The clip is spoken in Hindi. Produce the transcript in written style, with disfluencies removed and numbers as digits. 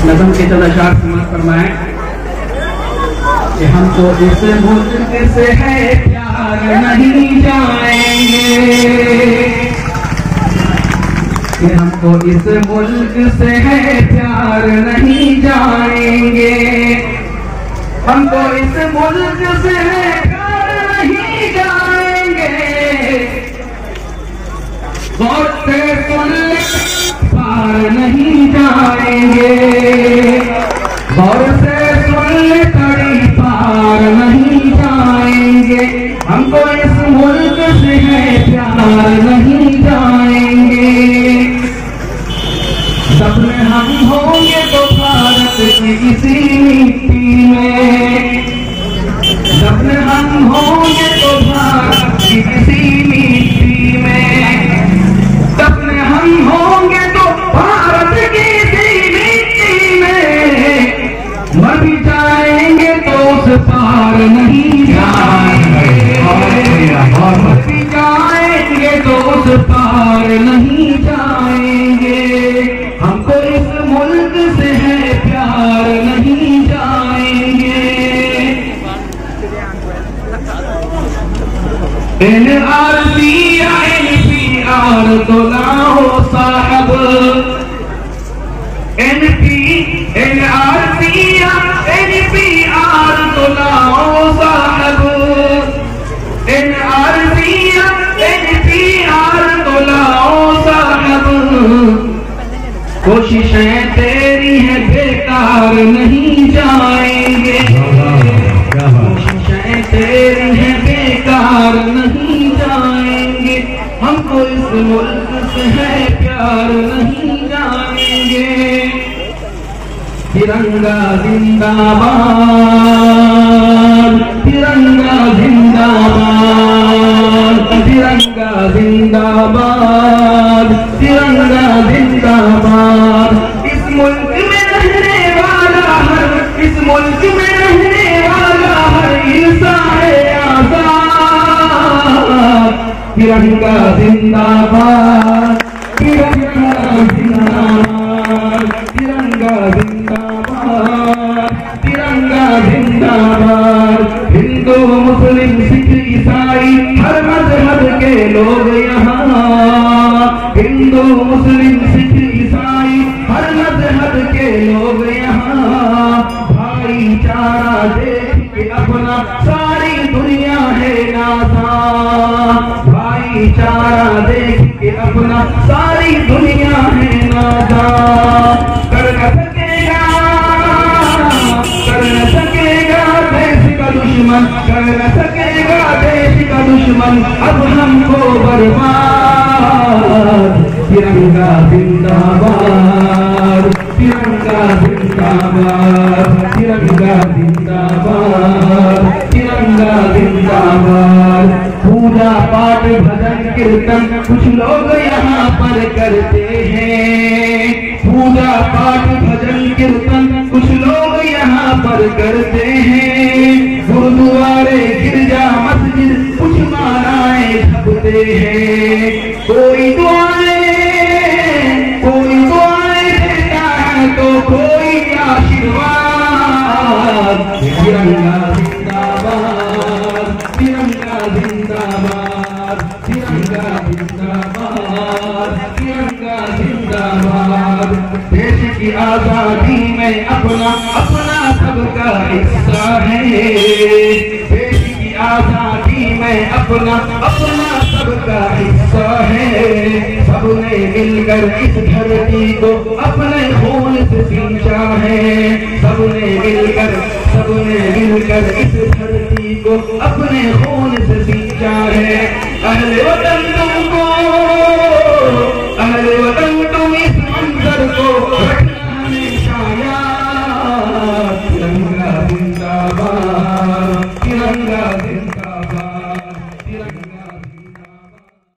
नज़म के चंद अशार समाप्त फरमाएं कि हम तो इस मुल्क से है प्यार नहीं जाएंगे, कि हम तो इस मुल्क से है प्यार नहीं जाएंगे, हम तो इस मुल्क से है प्यार नहीं जाएंगे। गौर से सुन ले पार नहीं जाएंगे, गौर से सुन ले कड़ी पार नहीं जाएंगे, हमको इस मुल्क से है प्यार नहीं जाएंगे। सपने हम होंगे तो भारत की इसी मिट्टी में, सपने हम होंगे तो भारत की इसी मिट्टी में, सपने हम होंगे तो भारत की इसी मिट्टी में, मर भी जाएंगे तो उस पार नहीं जाएंगे, मर भी जाएंगे तो उस पार नहीं जाएंगे, हमको इस मुल्क से है प्यार नहीं जाएंगे। NRPR तो ना हो साहब, NRPR तो ना हो साहब, NRPR तो ना हो साहब, कोशिशें तेरी है बेकार नहीं जाएंगे, कोशिशें तेरी है बेकार नहीं जाएंगे, हमको इस मुल्क से है प्यार नहीं जाएंगे। तिरंगा जिंदाबाद, तिरंगा जिंदाबाद, तिरंगा जिंदाबाद, तिरंगा जिंदाबाद। इस मुल्क में रहने वाला हर, इस मुल्क में रहने वाला हर इंसान है आजाद। तिरंगा जिंदाबाद, तिरंगा जिंदाबाद, तिरंगा जिंदाबाद, तिरंगा जिंदाबाद। हिंदू मुस्लिम सिख ईसाई हर मजहब के लोग यहाँ, हिंदू मुस्लिम सिख ईसाई हर मजहब के लोग यहाँ, भाईचारा देख के अपना सारी दुनिया है नासा, भाईचारा देख के अपना सारी दुनिया है नासा। कर न सकेगा, कर न सकेगा देश का दुश्मन, कर न सकेगा देश का दुश्मन अब हमको बर्बाद। तिरंगा जिंदाबाद, तिरंगा जिंदाबाद, तिरंगा जिंदाबाद, तिरंगा जिंदाबाद। पूजा पाठ भजन कीर्तन कुछ लोग यहाँ पर करते हैं, पूजा पाठ भजन कीर्तन कुछ लोग यहाँ पर करते हैं, गुरुद्वारे गिरजा मस्जिद कुछ मालाएं छपते हैं, कोई दुआएं देता है तो कोई आशीर्वाद। तिरंगा जिंदाबाद, तिरंगा जिंदाबाद, तिरंगा जिंदाबाद, तिरंगा जिंदाबाद। देश की आजादी में अपना अपना सबका हिस्सा है, देश की आजादी में अपना अपना सबका हिस्सा है। सबने मिलकर इस धरती को अपने खून से सींचा है, सबने मिलकर इस धरती को अपने खून से सींचा है। अहले वतन तुमको